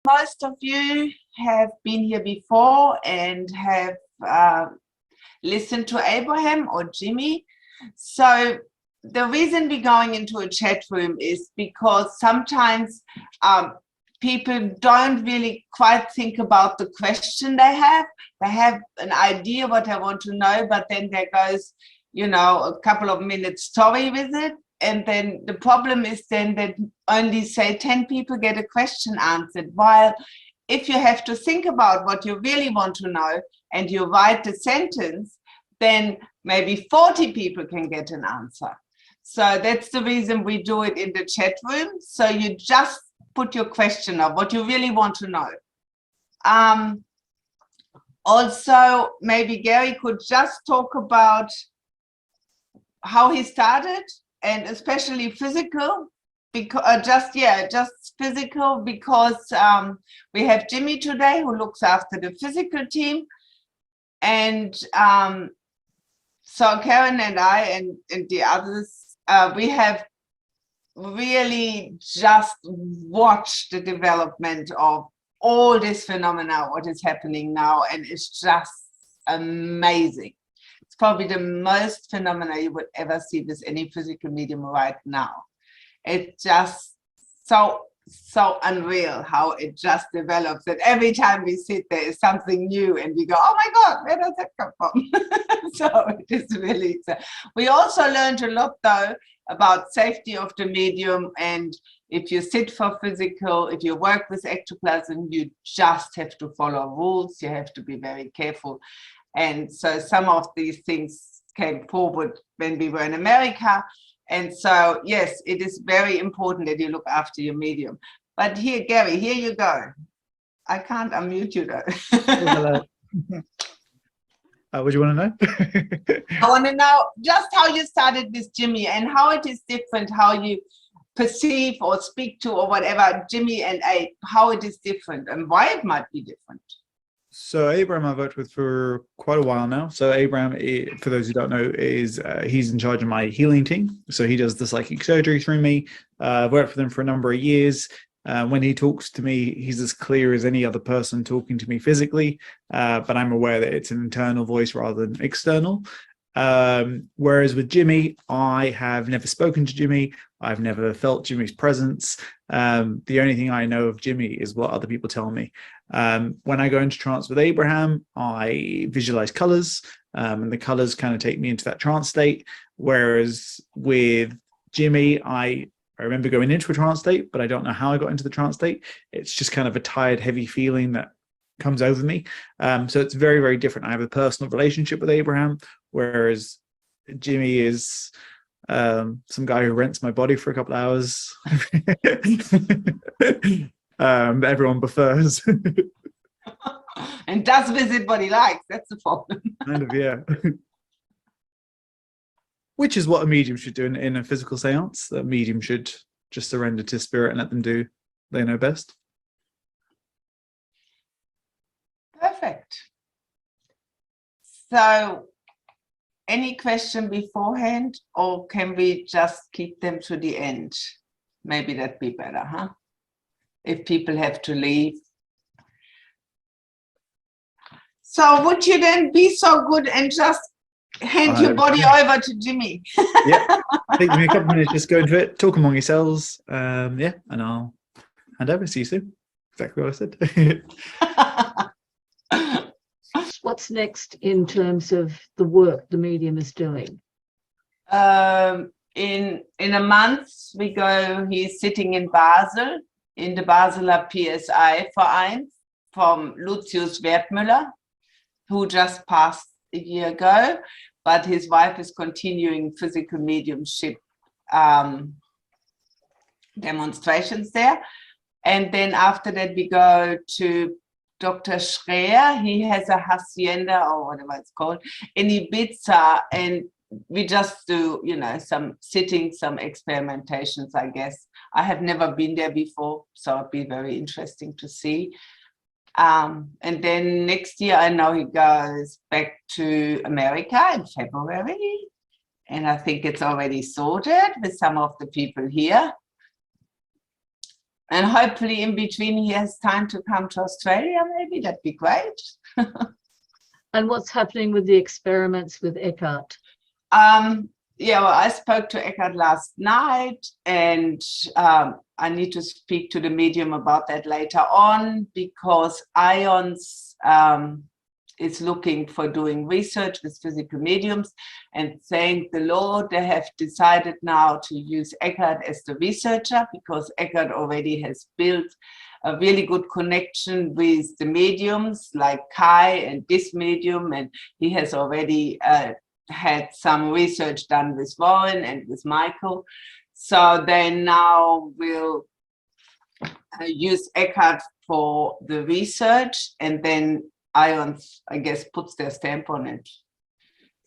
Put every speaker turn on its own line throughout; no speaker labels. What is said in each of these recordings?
most of you have been here before and have listened to Abraham or Jimmy. So the reason we're going into a chat room is because sometimes people don't really quite think about the question they have. They have an idea what they want to know, but then there goes, you know, a couple of minutes story with it. And then the problem is then that only say 10 people get a question answered. While if you have to think about what you really want to know and you write the sentence, then maybe 40 people can get an answer. So that's the reason we do it in the chat room. So you just put your question of what you really want to know. Also, maybe Gary could just talk about how he started, and especially physical, because just physical, because we have Jimmy today who looks after the physical team. And so Karen and I and the others, we have really just watched the development of all this phenomena, what is happening now, and it's just amazing. It's probably the most phenomena you would ever see with any physical medium right now. It's just so unreal how it just develops, that every time we sit there is something new and we go, oh my God, where does that come from? So it is really, we also learned a lot though about safety of the medium, and if you sit for physical, if you work with ectoplasm, you just have to follow rules, you have to be very careful. And so some of these things came forward when we were in America. And so, yes, it is very important that you look after your medium. But here, Gary, here you go. I can't unmute you though.
Hello. What do you want to know?
I want to know just how you started with Jimmy and how it is different, how you perceive or speak to or whatever Jimmy and Abe, how it is different and why it might be different.
So Abraham I've worked with for quite a while now. So Abraham, for those who don't know, is he's in charge of my healing team. So he does the psychic surgery through me. I've worked for them for a number of years. When he talks to me, he's as clear as any other person talking to me physically, but I'm aware that it's an internal voice rather than external. Whereas with Jimmy, I have never spoken to Jimmy. I've never felt Jimmy's presence. The only thing I know of Jimmy is what other people tell me. When I go into trance with Abraham, I visualize colors, and the colors kind of take me into that trance state. Whereas with Jimmy, I remember going into a trance state, but I don't know how I got into the trance state. It's just kind of a tired, heavy feeling that comes over me. So it's very, very different. I have a personal relationship with Abraham, whereas Jimmy is some guy who rents my body for a couple of hours. Everyone prefers.
And does visit what he likes. That's the problem.
Kind of, yeah. Which is what a medium should do in a physical seance. A medium should just surrender to spirit and let them do they know best.
Perfect. So any question beforehand, or can we just keep them to the end? Maybe that'd be better, huh? If people have to leave. So would you then be so good and just hand your body over to Jimmy?
Yeah, take me a couple of minutes, just go into it, talk among yourselves, yeah, and I'll hand over. See you soon. Exactly what I
said. What's next in terms of the work the medium is doing?
In a month, we go, he's sitting in Basel, in the Basler PSI Verein from Lucius Wertmüller, who just passed a year ago, but his wife is continuing physical mediumship demonstrations there. And then after that, we go to Dr. Schreer. He has a hacienda, or whatever it's called, in Ibiza, and we just do, you know, some sittings, some experimentations, I guess. I have never been there before, so it'd be very interesting to see. And then next year, I know he goes back to America in February, and I think it's already sorted with some of the people here. And hopefully in between he has time to come to Australia, maybe. That'd be great.
And what's happening with the experiments with Eckhart?
Yeah, well, I spoke to Eckhart last night, and I need to speak to the medium about that later on, because IONS is looking for doing research with physical mediums, and thank the Lord they have decided now to use Eckhart as the researcher, because Eckhart already has built a really good connection with the mediums like Kai and this medium, and he has already had some research done with Warren and with Michael. So they now will use Eckhart for the research, and then IONS, I guess, puts their stamp on it.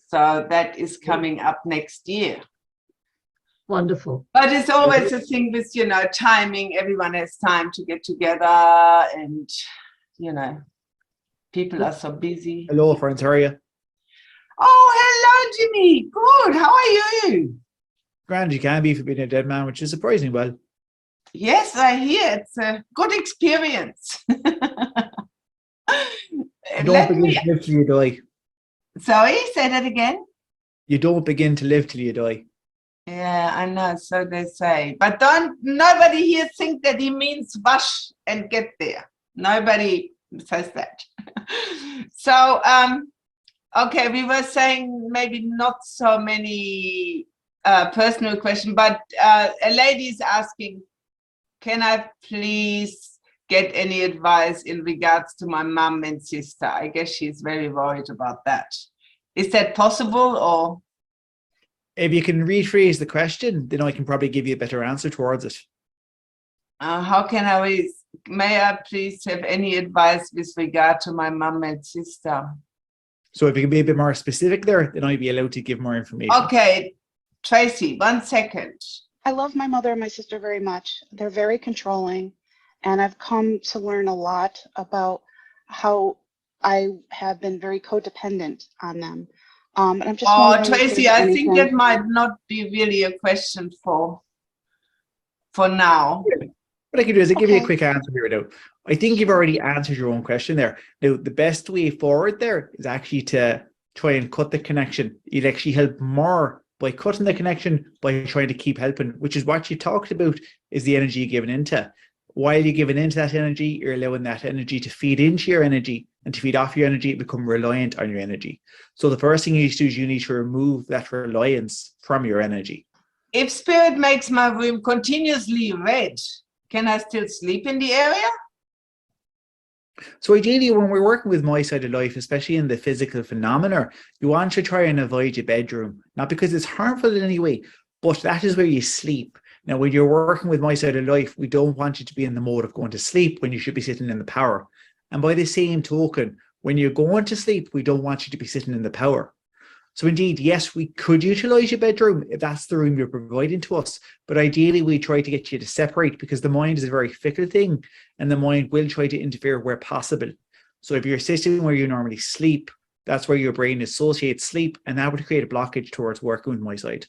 So that is coming up next year.
Wonderful.
But it's always a thing with, you know, timing. Everyone has time to get together, and, you know, people are so busy.
Hello, friends. How are you?
Oh, hello, Jimmy. Good. How are you?
Grand, you can be for being a dead man, which is surprisingly well.
Yes, I hear it's a good experience.
You don't begin to live till you die.
Sorry, say that again.
You don't begin to live till you die.
Yeah, I know, so they say. But don't nobody here think that he means wash and get there. Nobody says that. So, okay, we were saying maybe not so many personal questions, but a lady is asking, can I please get any advice in regards to my mom and sister? I guess she's very worried about that. Is that possible, or?
If you can rephrase the question, then I can probably give you a better answer towards it.
How can I, may I please have any advice with regard to my mom and sister?
So if you can be a bit more specific there, then I'd be allowed to give more information.
Okay, Tracy, 1 second.
I love my mother and my sister very much. They're very controlling, and I've come to learn a lot about how I have been very codependent on them. And I'm just
Oh,
wondering if
Tracy,
there's
I think
anything-
that might not be really a question for now.
What I can do is I'll give you a
Okay.
quick answer here now. I think you've already answered your own question there. Now, the best way forward there is actually to try and cut the connection. You'd actually help more by cutting the connection, by trying to keep helping, which is what you talked about, is the energy you're giving into. While you're giving into that energy, you're allowing that energy to feed into your energy, and to feed off your energy, become reliant on your energy. So the first thing you need to do is you need to remove that reliance from your energy.
If spirit makes my room continuously red, can I still sleep in the area?
So ideally, when we're working with my side of life, especially in the physical phenomena, you want to try and avoid your bedroom, not because it's harmful in any way, but that is where you sleep. Now, when you're working with my side of life, we don't want you to be in the mode of going to sleep when you should be sitting in the power. And by the same token, when you're going to sleep, we don't want you to be sitting in the power. So indeed, yes, we could utilize your bedroom if that's the room you're providing to us. But ideally, we try to get you to separate, because the mind is a very fickle thing, and the mind will try to interfere where possible. So if you're sitting where you normally sleep, that's where your brain associates sleep, and that would create a blockage towards working with my side.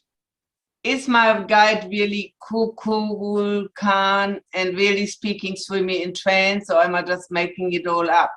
Is my guide really cool, calm, and really speaking through me in trance, or am I just making it all up?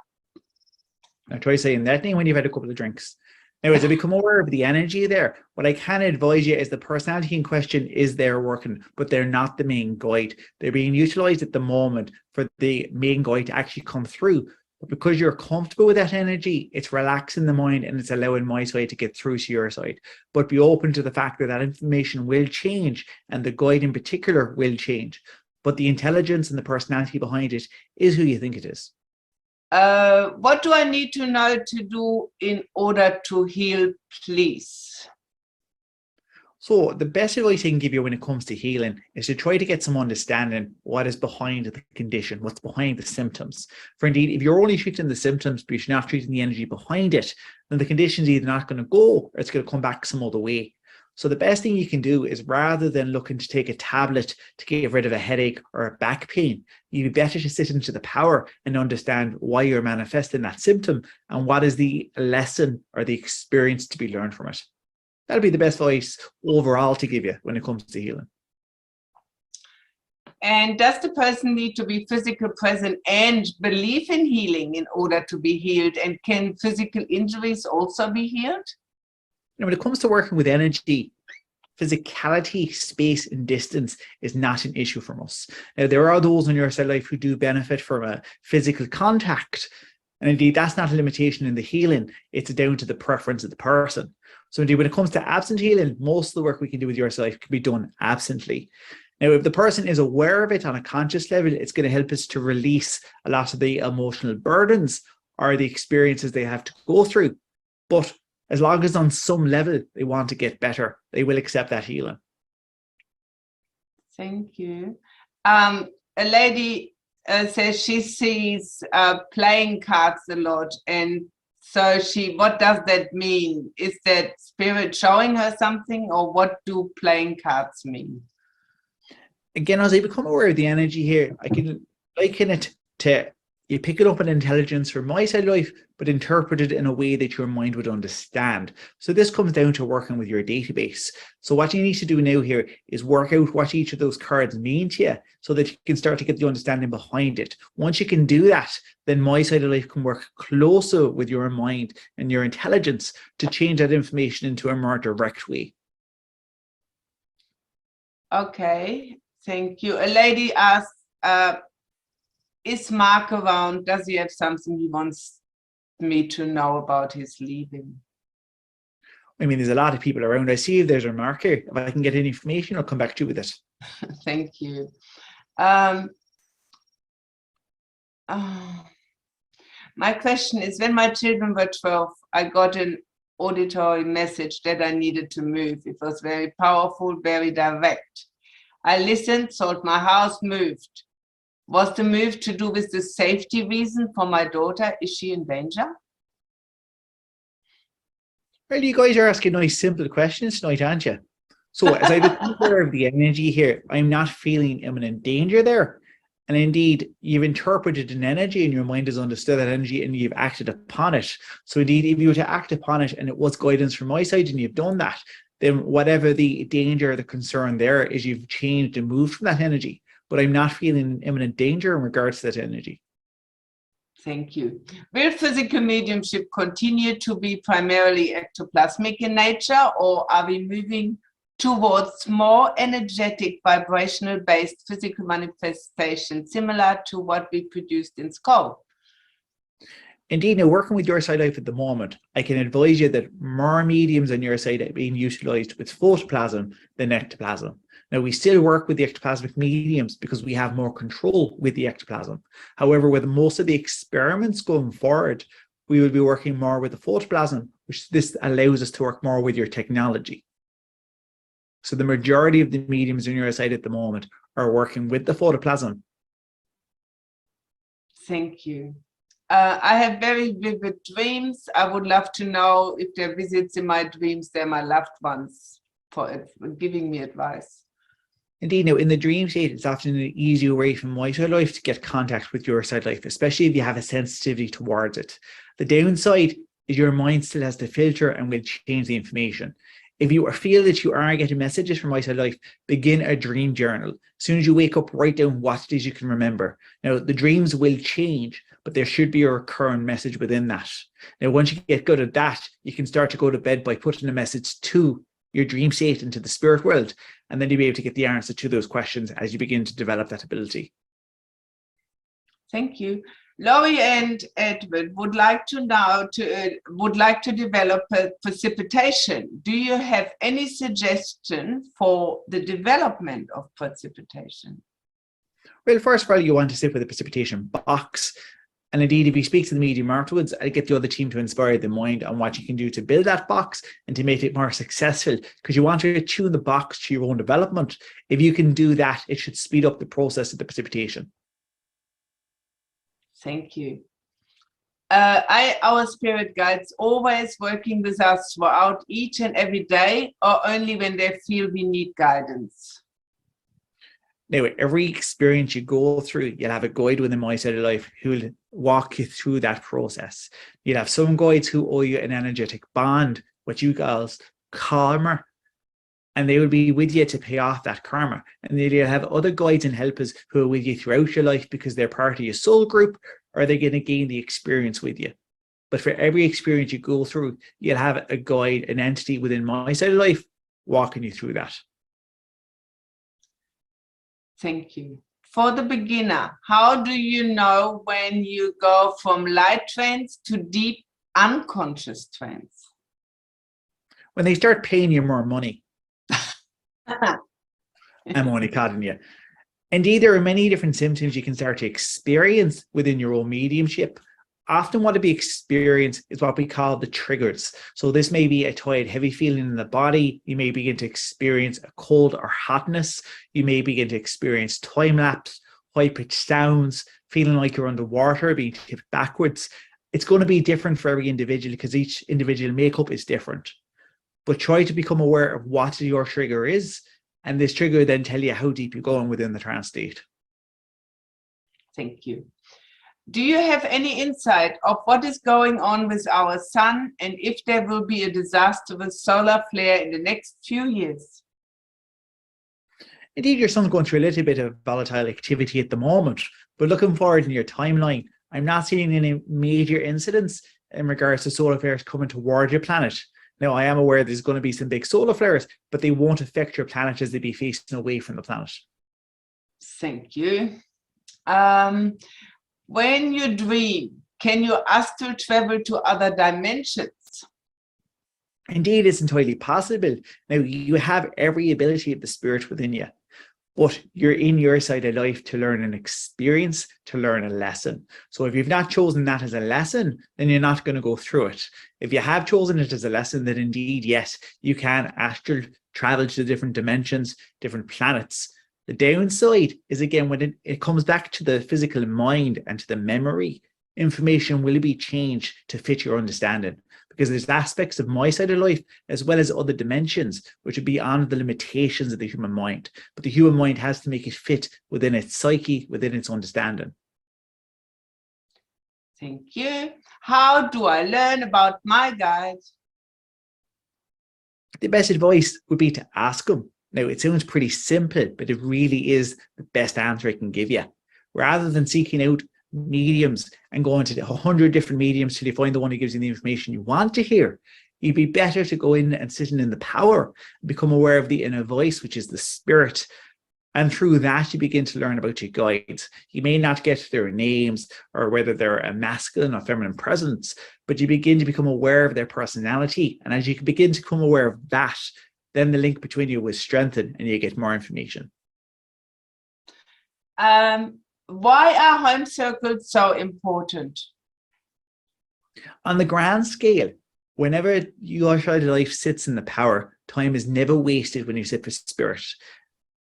Now try saying that name when you've had a couple of drinks. Now, as I become aware of the energy there, what I can advise you is the personality in question is there working, but they're not the main guide. They're being utilized at the moment for the main guide to actually come through. But because you're comfortable with that energy, it's relaxing the mind and it's allowing my side to get through to your side. But be open to the fact that that information will change, and the guide in particular will change. But the intelligence and the personality behind it is who you think it is.
What do I need to know to do in order to heal, please?
So the best advice I can give you when it comes to healing is to try to get some understanding what is behind the condition, what's behind the symptoms. For indeed, if you're only treating the symptoms, but you're not treating the energy behind it, then the condition's either not going to go or it's going to come back some other way. So the best thing you can do is, rather than looking to take a tablet to get rid of a headache or a back pain, you'd be better to sit into the power and understand why you're manifesting that symptom and what is the lesson or the experience to be learned from it. That'll be the best advice overall to give you when it comes to healing.
And does the person need to be physical present and believe in healing in order to be healed? And can physical injuries also be healed?
When it comes to working with energy, physicality, space, and distance is not an issue for us. Now, there are those in your cell life who do benefit from a physical contact. And indeed, that's not a limitation in the healing. It's down to the preference of the person. So indeed, when it comes to absent healing, most of the work we can do with your cell life can be done absently. Now, if the person is aware of it on a conscious level, it's going to help us to release a lot of the emotional burdens or the experiences they have to go through. But as long as on some level they want to get better, they will accept that healing.
Thank you. A lady says she sees playing cards a lot, and so what does that mean? Is that spirit showing her something, or what do playing cards mean?
Again, as I become aware of the energy here, I can liken it to you pick it up an intelligence from my side of life, but interpret it in a way that your mind would understand. So this comes down to working with your database. So what you need to do now here is work out what each of those cards mean to you so that you can start to get the understanding behind it. Once you can do that, then my side of life can work closer with your mind and your intelligence to change that information into a more direct way.
Okay, thank you. A lady asked, is Mark around? Does he have something he wants me to know about his leaving?
I mean, there's a lot of people around. I see if there's a marker. If I can get any information, I'll come back to you with it.
Thank you. My question is, when my children were 12, I got an auditory message that I needed to move. It was very powerful, very direct. I listened, thought my house moved. Was the move to do with the safety reason for my daughter? Is she in danger?
Well, you guys are asking nice, simple questions tonight, aren't you? So as I become aware of the energy here, I'm not feeling imminent danger there. And indeed, you've interpreted an energy and your mind has understood that energy and you've acted upon it. So indeed, if you were to act upon it and it was guidance from my side and you've done that, then whatever the danger or the concern there is, you've changed and moved from that energy. But I'm not feeling imminent danger in regards to that energy.
Thank you. Will physical mediumship continue to be primarily ectoplasmic in nature, or are we moving towards more energetic, vibrational-based physical manifestation, similar to what we produced in Skull?
Indeed, now working with your side life at the moment, I can advise you that more mediums on your side are being utilized with photoplasm than ectoplasm. Now, we still work with the ectoplasmic mediums because we have more control with the ectoplasm. However, with most of the experiments going forward, we will be working more with the photoplasm, which this allows us to work more with your technology. So the majority of the mediums on your side at the moment are working with the photoplasm.
Thank you. I have very vivid dreams. I would love to know if there are visits in my dreams, they're my loved ones for giving me advice.
Indeed, now in the dream state, it's often an easier way from my side life to get contact with your side life, especially if you have a sensitivity towards it. The downside is your mind still has to filter and will change the information. If you feel that you are getting messages from my side life, begin a dream journal. As soon as you wake up, write down what it is you can remember. Now, the dreams will change, but there should be a recurring message within that. Now, once you get good at that, you can start to go to bed by putting a message to your dream state into the spirit world, and then you'll be able to get the answer to those questions as you begin to develop that ability.
Thank you. Laurie and Edward would like to develop precipitation. Do you have any suggestion for the development of precipitation?
Well, first of all, you want to sit with a precipitation box. And indeed, if you speak to the medium afterwards, I'll get the other team to inspire the mind on what you can do to build that box and to make it more successful, because you want to tune the box to your own development. If you can do that, it should speed up the process of the precipitation.
Thank you. Our spirit guides always working with us throughout each and every day, or only when they feel we need guidance?
Now, every experience you go through, you'll have a guide within my side of life who will walk you through that process. You'll have some guides who owe you an energetic bond, what you guys calmer, and they will be with you to pay off that karma. And then you'll have other guides and helpers who are with you throughout your life because they're part of your soul group, or they're going to gain the experience with you. But for every experience you go through, you'll have a guide, an entity within my side of life walking you through that.
Thank you. For the beginner, how do you know when you go from light trance to deep unconscious trance?
When they start paying you more money. I'm only kidding you. Indeed, there are many different symptoms you can start to experience within your own mediumship. Often what to be experienced is what we call the triggers. So this may be a tired, heavy feeling in the body. You may begin to experience a cold or hotness. You may begin to experience time lapse, high-pitched sounds, feeling like you're underwater, being tipped backwards. It's going to be different for every individual because each individual makeup is different. But try to become aware of what your trigger is, and this trigger will then tell you how deep you're going within the trance state.
Thank you. Do you have any insight of what is going on with our sun, and if there will be a disastrous solar flare in the next few years?
Indeed, your sun's going through a little bit of volatile activity at the moment, but looking forward in your timeline, I'm not seeing any major incidents in regards to solar flares coming toward your planet. Now, I am aware there's going to be some big solar flares, but they won't affect your planet as they be facing away from the planet.
Thank you. When you dream, can you astral travel to other dimensions?
Indeed, it's entirely possible. Now, you have every ability of the spirit within you, but you're in your side of life to learn an experience, to learn a lesson. So if you've not chosen that as a lesson, then you're not going to go through it. If you have chosen it as a lesson, then indeed, yes, you can astral travel to different dimensions, different planets. The downside is, again, when it comes back to the physical mind and to the memory, information will be changed to fit your understanding, because there's aspects of my side of life as well as other dimensions which are beyond the limitations of the human mind. But the human mind has to make it fit within its psyche, within its understanding.
Thank you. How do I learn about my guides?
The best advice would be to ask them. Now, it sounds pretty simple, but it really is the best answer I can give you. Rather than seeking out mediums and going to 100 different mediums till you find the one who gives you the information you want to hear, you'd be better to go in and sit in the power, become aware of the inner voice, which is the spirit. And through that, you begin to learn about your guides. You may not get their names or whether they're a masculine or feminine presence, but you begin to become aware of their personality. And as you begin to become aware of that, then the link between you will strengthen and you get more information.
Why are home circles so important?
On the grand scale, whenever your side of life sits in the power, time is never wasted when you sit for spirit.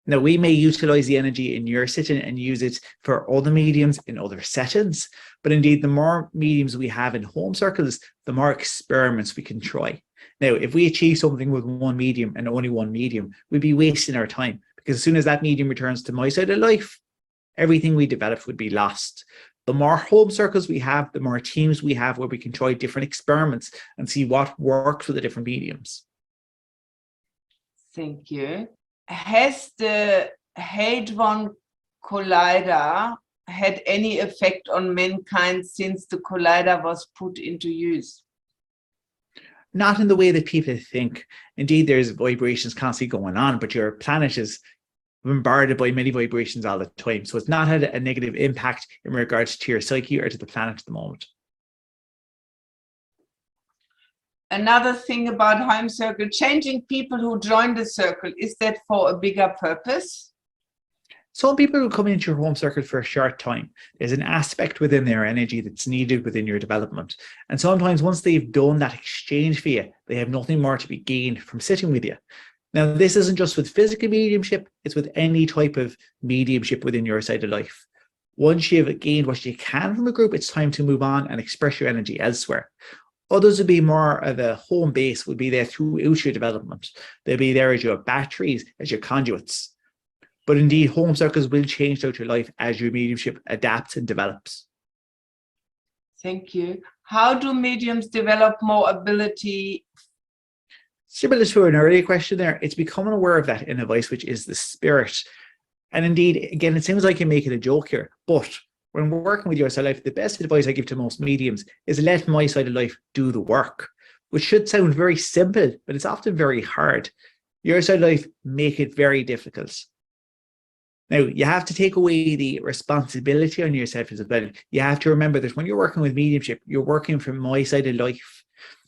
Now, we may utilize the energy in your sitting and use it for other mediums in other settings, but indeed, the more mediums we have in home circles, the more experiments we can try. Now, if we achieve something with one medium and only one medium, we'd be wasting our time, because as soon as that medium returns to my side of life, everything we developed would be lost. The more home circles we have, the more teams we have where we can try different experiments and see what works with the different mediums.
Thank you. Has the Heidelberg Collider had any effect on mankind since the collider was put into use?
Not in the way that people think. Indeed, there's vibrations constantly going on, but your planet is bombarded by many vibrations all the time. So it's not had a negative impact in regards to your psyche or to the planet at the moment.
Another thing about home circle, changing people who join the circle, is that for a bigger purpose?
Some people will come into your home circle for a short time. There's an aspect within their energy that's needed within your development. And sometimes once they've done that exchange for you, they have nothing more to be gained from sitting with you. Now, this isn't just with physical mediumship, it's with any type of mediumship within your side of life. Once you've gained what you can from a group, it's time to move on and express your energy elsewhere. Others would be more of a home base, would be there throughout your development. They'll be there as your batteries, as your conduits. But indeed, home circles will change throughout your life as your mediumship adapts and develops.
Thank you. How do mediums develop more ability?
Similar to an earlier question there, it's becoming aware of that inner voice, which is the spirit. And indeed, again, it seems like you're making a joke here, but when we're working with your side of life, the best advice I give to most mediums is let my side of life do the work, which should sound very simple, but it's often very hard. Your side of life make it very difficult. Now, you have to take away the responsibility on yourself as well. You have to remember that when you're working with mediumship, you're working from my side of life.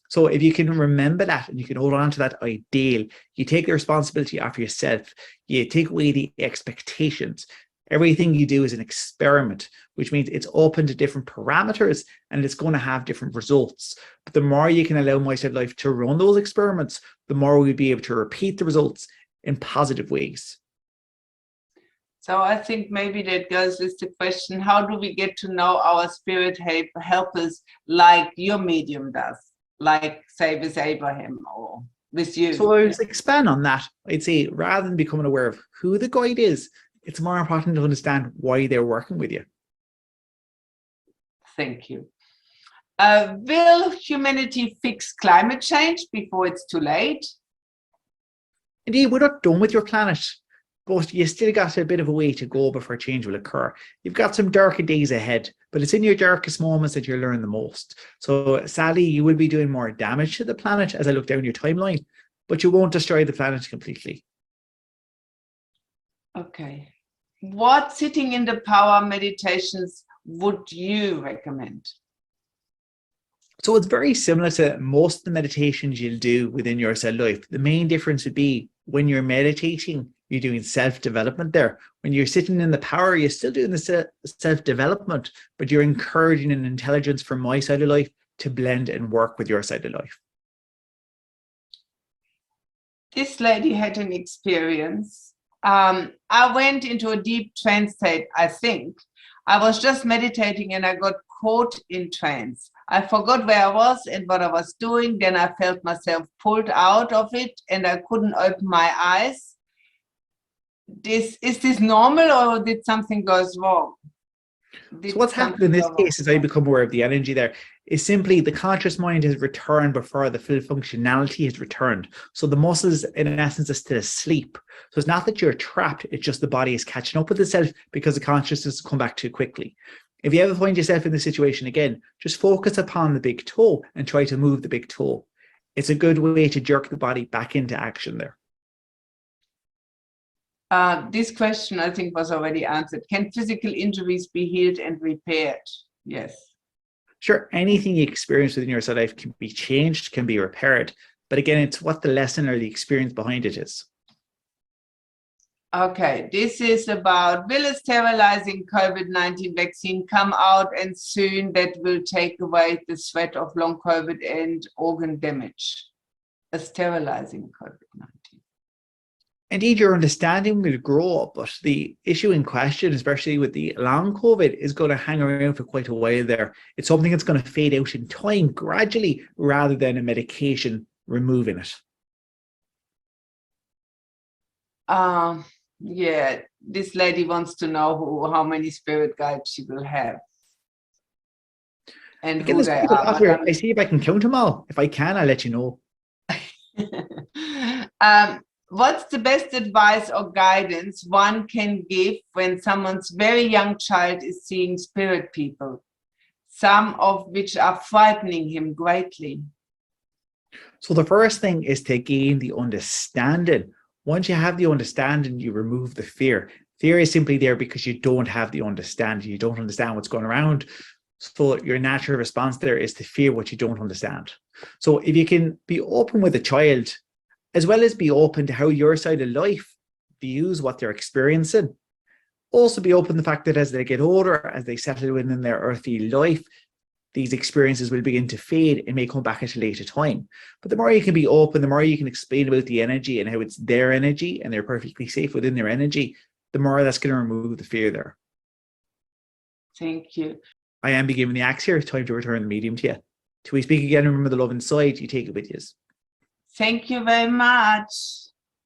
So if you can remember that and you can hold on to that ideal, you take the responsibility off yourself, you take away the expectations. Everything you do is an experiment, which means it's open to different parameters and it's going to have different results. But the more you can allow my side of life to run those experiments, the more we'll be able to repeat the results in positive ways.
So I think maybe that goes with the question, how do we get to know our spirit helpers like your medium does? Like, say, with Abraham or with you.
So I would expand on that. I'd say rather than becoming aware of who the guide is, it's more important to understand why they're working with you.
Thank you. Will humanity fix climate change before it's too late?
Indeed, we're not done with your planet, but you still got a bit of a way to go before change will occur. You've got some darker days ahead, but it's in your darkest moments that you'll learn the most. So sadly, you will be doing more damage to the planet as I look down your timeline, but you won't destroy the planet completely.
Okay. What sitting in the power meditations would you recommend?
So it's very similar to most of the meditations you'll do within your cell life. The main difference would be when you're meditating, you're doing self-development there. When you're sitting in the power, you're still doing the self-development, but you're encouraging an intelligence from my side of life to blend and work with your side of life.
This lady had an experience. I went into a deep trance state, I think. I was just meditating and I got caught in trance. I forgot where I was and what I was doing. Then I felt myself pulled out of it and I couldn't open my eyes. Is this normal or did something goes wrong?
So what's happened in this case is I become aware of the energy there. Is simply the conscious mind has returned before the full functionality has returned. So the muscles in essence are still asleep. So it's not that you're trapped, it's just the body is catching up with itself because the consciousness has come back too quickly. If you ever find yourself in this situation again, just focus upon the big toe and try to move the big toe. It's a good way to jerk the body back into action there.
This question, I think, was already answered. Can physical injuries be healed and repaired? Yes.
Sure, anything you experience within your cell life can be changed, can be repaired. But again, it's what the lesson or the experience behind it is.
Okay, this is about, will a sterilizing COVID-19 vaccine come out and soon that will take away the threat of long COVID and organ damage? A sterilizing COVID-19.
Indeed, your understanding will grow, but the issue in question, especially with the long COVID, is going to hang around for quite a while there. It's something that's going to fade out in time gradually rather than a medication removing it.
Yeah, this lady wants to know how many spirit guides she will have. And
Again,
who they are.
Here. I see if I can count them all. If I can, I'll let you know.
What's the best advice or guidance one can give when someone's very young child is seeing spirit people, some of which are frightening him greatly?
So the first thing is to gain the understanding. Once you have the understanding, you remove the fear. Fear is simply there because you don't have the understanding. You don't understand what's going around. So your natural response there is to fear what you don't understand. So if you can be open with a child, as well as be open to how your side of life views what they're experiencing, also be open to the fact that as they get older, as they settle in their earthly life, these experiences will begin to fade and may come back at a later time. But the more you can be open, the more you can explain about the energy and how it's their energy and they're perfectly safe within their energy, the more that's going to remove the fear there.
Thank you.
I am giving the axe here. It's time to return the medium to you. Till we speak again, remember the love inside, you take it with you.
Thank you very much.